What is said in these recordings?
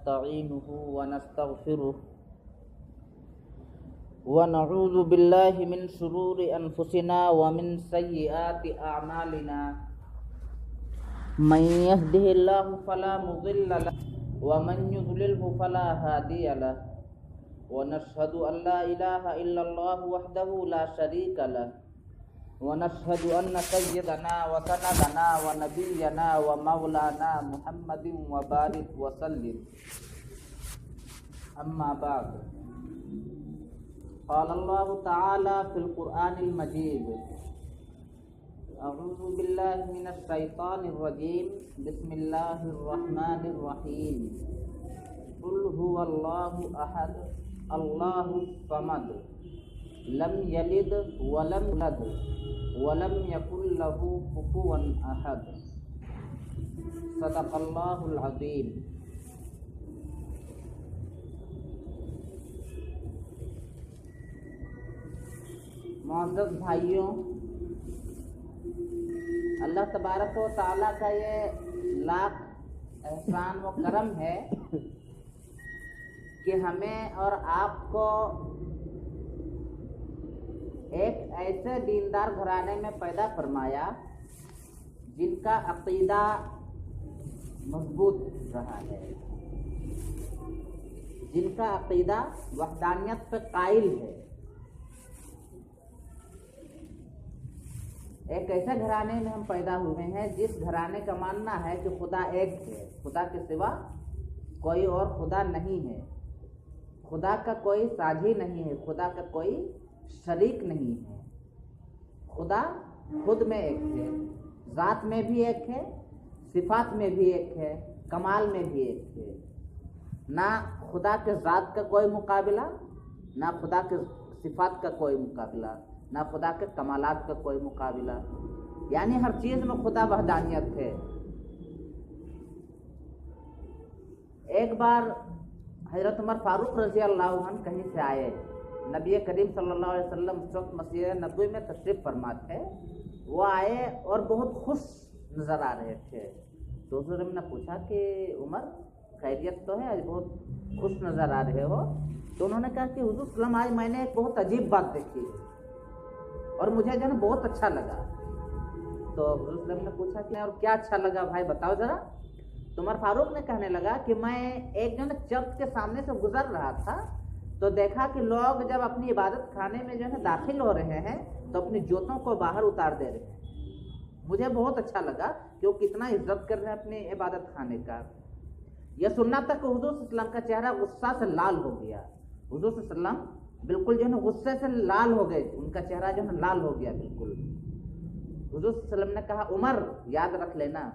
ونستعينه ونستغفره ونعوذ بالله من شرور أنفسنا ومن سيئات أعمالنا من يهده الله فلا مضل له ومن يضلله فلا هادي له ونشهد أن لا إله إلا الله وحده لا شريك له ونشهد أن سيدنا وسندنا ونبينا ومولانا محمد وبارك وسلم أما بعد قال الله تعالى في القرآن المجيد أعوذ بالله من الشيطان الرجيم بسم الله الرحمن الرحيم قل هو الله أحد الله الصمد لم يلد ولم يولد ولم يكن له كفوا أحد صدق الله العظيم. معزز بھائیوں، اللہ تبارک و تعالیٰ کا یہ لاکھ احسان و کرم ہے کہ ہمیں اور آپ کو ایک ایسے دیندار گھرانے میں پیدا فرمایا جن کا عقیدہ مضبوط رہا ہے، جن کا عقیدہ وحدانیت پہ قائل ہے. ایک ایسے گھرانے میں ہم پیدا ہوئے ہیں جس گھرانے کا ماننا ہے کہ خدا ایک ہے، خدا کے سوا کوئی اور خدا نہیں ہے، خدا کا کوئی ساجھی نہیں ہے، خدا کا کوئی شریک نہیں ہے. خدا خود میں ایک ہے، ذات میں بھی ایک ہے، صفات میں بھی ایک ہے، کمال میں بھی ایک ہے. نہ خدا کے ذات کا کوئی مقابلہ، نہ خدا کے صفات کا کوئی مقابلہ، نہ خدا کے کمالات کا کوئی مقابلہ. یعنی ہر چیز میں خدا وحدانیت ہے. ایک بار حضرت عمر فاروق رضی اللہ عنہ کہیں سے آئے، نبی کریم صلی اللہ علیہ وسلم اس وقت مسجد نبوی میں تشریف فرما تھے. وہ آئے اور بہت خوش نظر آ رہے تھے. تو حضور نے پوچھا کہ عمر خیریت تو ہے، آج بہت خوش نظر آ رہے ہو؟ تو انہوں نے کہا کہ حضور صلی اللہ علیہ وسلم آج میں نے ایک بہت عجیب بات دیکھی اور مجھے جو ہے نا بہت اچھا لگا. تو حضور صلی اللہ علیہ وسلم نے پوچھا کہ اور کیا اچھا لگا بھائی بتاؤ ذرا. تو عمر فاروق نے کہنے لگا کہ میں ایک جو ہے نا چرچ کے سامنے سے گزر رہا تھا تو دیکھا کہ لوگ جب اپنی عبادت خانے میں جو ہے داخل ہو رہے ہیں تو اپنی جوتوں کو باہر اتار دے رہے ہیں. مجھے بہت اچھا لگا کہ وہ کتنا عزت کر رہے ہیں اپنی عبادت خانے کا. یہ سننا تک کہ حضور صلی اللہ علیہ وسلم کا چہرہ غصہ سے لال ہو گیا. حضور صلی اللہ علیہ وسلم بالکل جو ہے نا غصے سے لال ہو گئے، ان کا چہرہ جو ہے لال ہو گیا بالکل. حضور صلی اللہ علیہ وسلم نے کہا عمر یاد رکھ لینا،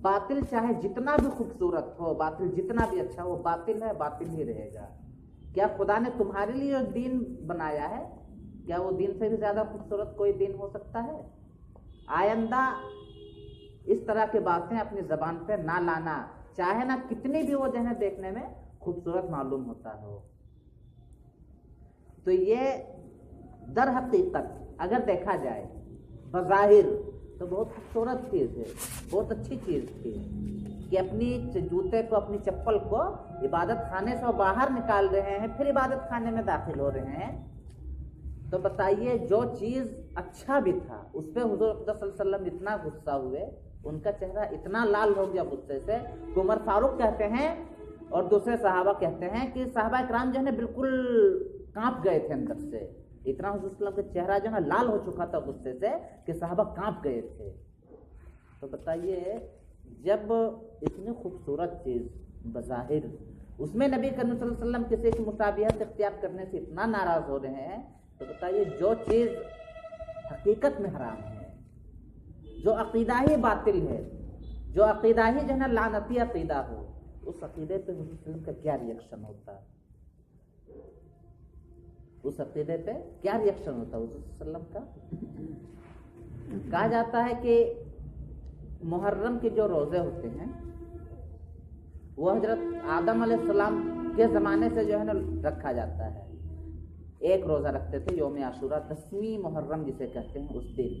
باطل چاہے جتنا بھی خوبصورت ہو، باطل جتنا بھی اچھا ہو، باطل ہے، باطل ہی رہے گا. کیا خدا نے تمہارے لیے ایک دین بنایا ہے؟ کیا وہ دین سے بھی زیادہ خوبصورت کوئی دین ہو سکتا ہے؟ آئندہ اس طرح کی باتیں اپنی زبان پہ نہ لانا، چاہے نہ کتنی بھی وہ جو ہے دیکھنے میں خوبصورت معلوم ہوتا ہو. تو یہ در حقیقت اگر دیکھا جائے بظاہر تو بہت خوبصورت چیز ہے، بہت اچھی چیز تھی کہ اپنی جوتے کو، اپنی چپل کو عبادت خانے سے باہر نکال رہے ہیں، پھر عبادت خانے میں داخل ہو رہے ہیں. تو بتائیے جو چیز اچھا بھی تھا اس پہ حضور صلی اللہ علیہ وسلم اتنا غصہ ہوئے، ان کا چہرہ اتنا لال ہو گیا غصے سے کہ عمر فاروق کہتے ہیں اور دوسرے صحابہ کہتے ہیں کہ صحابہ اکرام جو ہے بالکل کانپ گئے تھے اندر سے. اتنا حضور صلی اللہ علیہ وسلم کا چہرہ جو ہے لال ہو چکا تھا غصے سے کہ صحابہ کانپ گئے تھے. تو بتائیے جب اتنی خوبصورت چیز بظاہر اس میں نبی کریم صلی اللہ علیہ وسلم کسی کی مشابہت اختیار کرنے سے اتنا ناراض ہو رہے ہیں، تو بتائیے جو چیز حقیقت میں حرام ہے، جو عقیدہ ہی باطل ہے، جو عقیدہ ہی جو ہے نا لعنتی عقیدہ ہو، اس عقیدے پہ حضور صلی اللہ علیہ وسلم کا کیا ریئیکشن ہوتا؟ اس عقیدے پہ کیا ریئیکشن ہوتا حضور صلی اللہ علیہ وسلم کا؟ کہا جاتا ہے کہ محرم کے جو روزے ہوتے ہیں وہ حضرت آدم علیہ السلام کے زمانے سے جو ہے نا رکھا جاتا ہے. ایک روزہ رکھتے تھے یوم عاشورہ، 10ویں محرم جسے کہتے ہیں اس دن.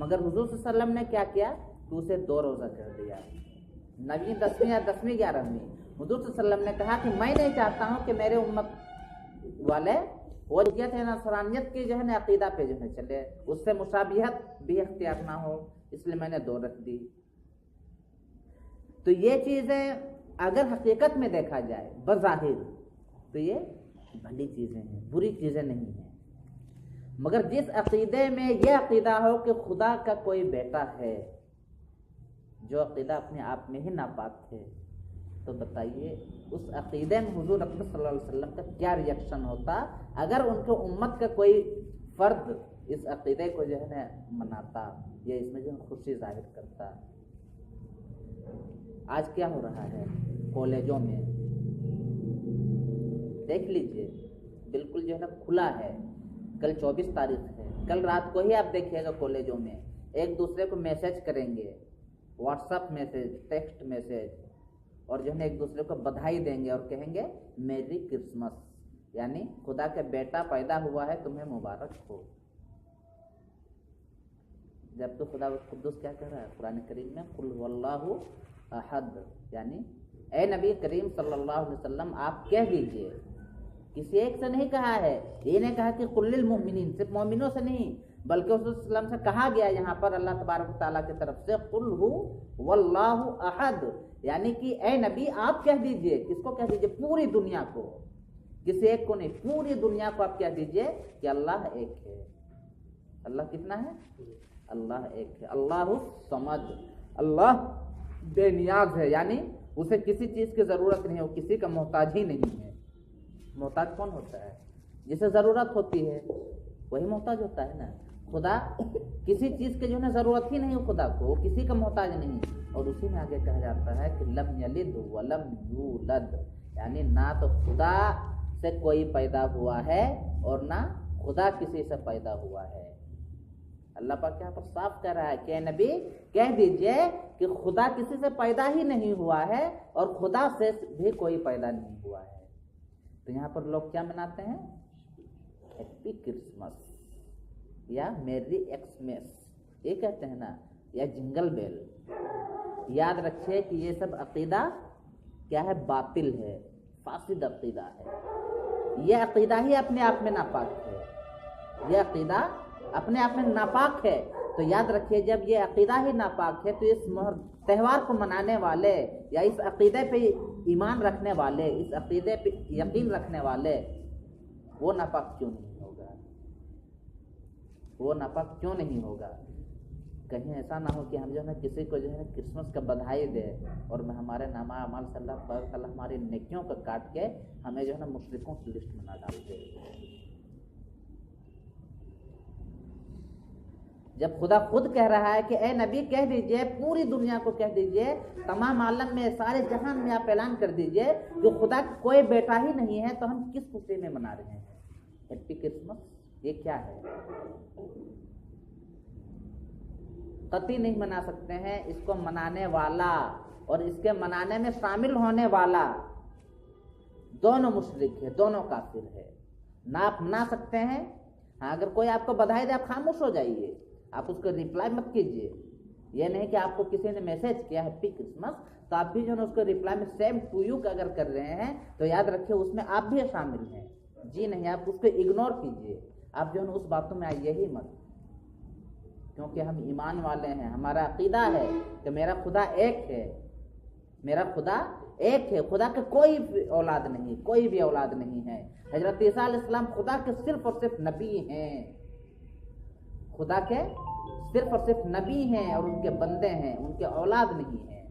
مگر حضور صلی اللہ علیہ وسلم نے کیا کیا کہ اسے 2 روزہ کر دیا، 9ویں 10ویں یا 10ویں 11ویں. हुजूर सल्लल्लाहु अलैहि वसल्लम ने कहा कि मैं नहीं चाहता हूँ कि मेरे उम्मत वाले वो यहूदियत है नसरानियत की जो है ना अकीदा पे जो है चले, उससे मुशाबिहत भी इख्तियार ना हो, इसलिए मैंने 2 रख दी। तो ये चीज़ें अगर हकीकत में देखा जाए बज़ाहिर तो ये भली चीज़ें हैं, बुरी चीज़ें नहीं हैं। मगर जिस अकीदे में यह अकीदा हो कि खुदा का कोई बेटा है, जो अकीदा अपने आप में ही नापाक है, तो बताइए उस अकीदे में हुजूर अकबर सल्लल्लाहु अलैहि वसल्लम का क्या रिएक्शन होता अगर उनके उम्मत का कोई फर्द इस अकीदे को जो है ना मनाता या इसमें जो खुशी जाहिर करता। आज क्या हो रहा है कॉलेजों में, देख लीजिए, बिल्कुल जो है ना खुला है। कल 24 तारीख है, कल रात को ही आप देखिएगा कॉलेजों में एक दूसरे को मैसेज करेंगे, व्हाट्सएप मैसेज, टेक्स्ट मैसेज, और जो है ना एक दूसरे को बधाई देंगे और कहेंगे मेरी क्रिसमस, यानी खुदा का बेटा पैदा हुआ है, तुम्हें मुबारक हो। जब तो खुदा कुद्दूस क्या कह रहा है कुरान करीम में, कुल वल्लाहु अहद, यानी ए नबी करीम सल्लल्लाहु अलैहि वसल्लम आप कह दीजिए। किसी एक से नहीं कहा है, ये नहीं कहा कि कुल्लिल मोमिनीन, सिर्फ मोमिनों से नहीं, बल्कि उससे से कहा गया यहाँ पर अल्लाह तबारक तआला की तरफ से कुल हु वल्लाहु अहद, यानी कि ए नबी आप कह दीजिए। किसको कह दीजिए? पूरी दुनिया को, किसी एक को नहीं, पूरी दुनिया को आप कह दीजिए कि अल्लाह एक है। अल्लाह कितना है? अल्लाह एक है। अल्लाह समद, अल्लाह बेनियाज है, यानी उसे किसी चीज की जरूरत नहीं है, वो किसी का मोहताज ही नहीं है। मोहताज कौन होता है? जिसे जरूरत होती है वही मोहताज होता है ना। खुदा किसी चीज के जो है जरूरत ही नहीं खुदा को, किसी का मोहताज नहीं। और उसी में आगे कहा जाता है कि लम यलिद वलम यूलद, यानी ना तो खुदा से कोई पैदा हुआ है और ना खुदा किसी से पैदा हुआ है। अल्लाह पाक यहाँ पर साफ कह रहा है कि नबी कह दीजिए कि खुदा किसी से पैदा ही नहीं हुआ है और खुदा से भी कोई पैदा नहीं हुआ है। तो यहाँ पर लोग क्या मनाते हैं? हैप्पी क्रिसमस या मेरी एक्समेस, ये कहते हैं ना, या जिंगल बेल। याद रखिए कि ये सब अकीदा क्या है? बातिल है, फासिद अकीदा है। यह अकीदा ही अपने आप में नापाक है, यह अकीदा अपने आप में नापाक है। तो याद रखिए जब ये अकीदा ही नापाक है तो इस त्यौहार को मनाने वाले या इस अकीदे पे ईमान रखने वाले, इस अकीदे पे यकीन रखने वाले, वो नापाक क्यों नहीं होगा? वो नापाक क्यों नहीं होगा? कहीं ऐसा ना हो कि हम जो है किसी को जो है क्रिसमस का बधाई दे और मैं हमारे नामा अमाल सल्लल्लाहु हमारी नेकियों को काट के हमें जो है ना मुशरिकों की लिस्ट में ना डाल दे। जब खुदा खुद कह रहा है कि ए नबी कह दीजिए, पूरी दुनिया को कह दीजिए, तमाम आलम में, सारे जहान में आप ऐलान कर दीजिए कि खुदा कोई बेटा ही नहीं है, तो हम किस खुशी में मना रहे हैं हैप्पी क्रिसमस? ये क्या है? कतई नहीं मना सकते हैं। इसको मनाने वाला और इसके मनाने में शामिल होने वाला दोनों मुशरिक है, दोनों काफिर है। ना आप मना सकते हैं, हाँ, अगर कोई आपको बधाई दे आप खामोश हो जाइए, आप उसको रिप्लाई मत कीजिए। ये नहीं कि आपको किसी ने मैसेज किया हैप्पी क्रिसमस तो आप भी जो है उसको रिप्लाई में सेम टू यू का अगर कर रहे हैं तो याद रखिए उसमें आप भी शामिल हैं। जी नहीं, आप उसको इग्नोर कीजिए, आप जो है उस बातों में आइए ही मत, क्योंकि हम ईमान वाले हैं। हमारा अकीदा है कि मेरा खुदा एक है, मेरा खुदा एक है, खुदा के कोई औलाद नहीं, कोई भी औलाद नहीं है। हजरत ईसा अलैहिस्सलाम खुदा के सिर्फ और सिर्फ नबी हैं, खुदा के सिर्फ और सिर्फ नबी हैं और उनके बंदे हैं, उनके औलाद नहीं हैं।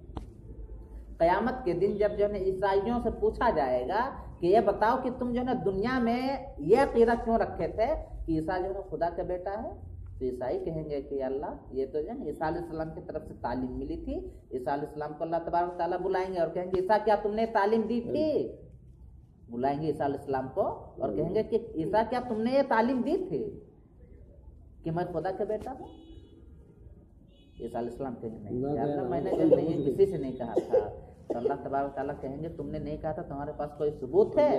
क़यामत के दिन जब जो है ईसाइयों से पूछा जाएगा कि ये बताओ कि तुम जो है दुनिया में ये अकीदा क्यों रखे थे कि ईसा जो है खुदा का बेटा है, तो ईसाई कहेंगे कि अल्लाह ये तो जो है ईसा अलैहिस्सलाम की तरफ से तालीम मिली थी। ईसा अलैहिस्सलाम को अल्लाह तबारक तआला बुलाएंगे और कहेंगे ईसा क्या तुमने तालीम दी थी? बुलाएंगे ईसा अलैहिस्सलाम को और कहेंगे कि ईसा क्या तुमने ये तालीम दी थी कि मैं खुदा का बेटा हूँ? ईसा अलैहिस्सलाम कहेंगे नहीं अल्लाह, मैंने जो नहीं किसी से नहीं कहा था। तो अल्लाह तबारक तआला कहेंगे तुमने नहीं कहा था, तुम्हारे पास कोई सबूत है?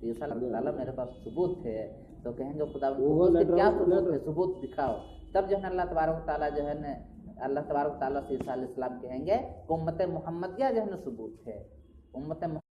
ईसा ताला मेरे पास सबूत है। तो कहेंगे खुदा क्या सबूत है, सबूत दिखाओ। तब जो है अल्लाह तबारक तआला जो है अल्लाह तबारक तआला से ईसा अलैहिस्सलाम कहेंगे उम्मत मुहम्मदिया जो है सबूत है, امت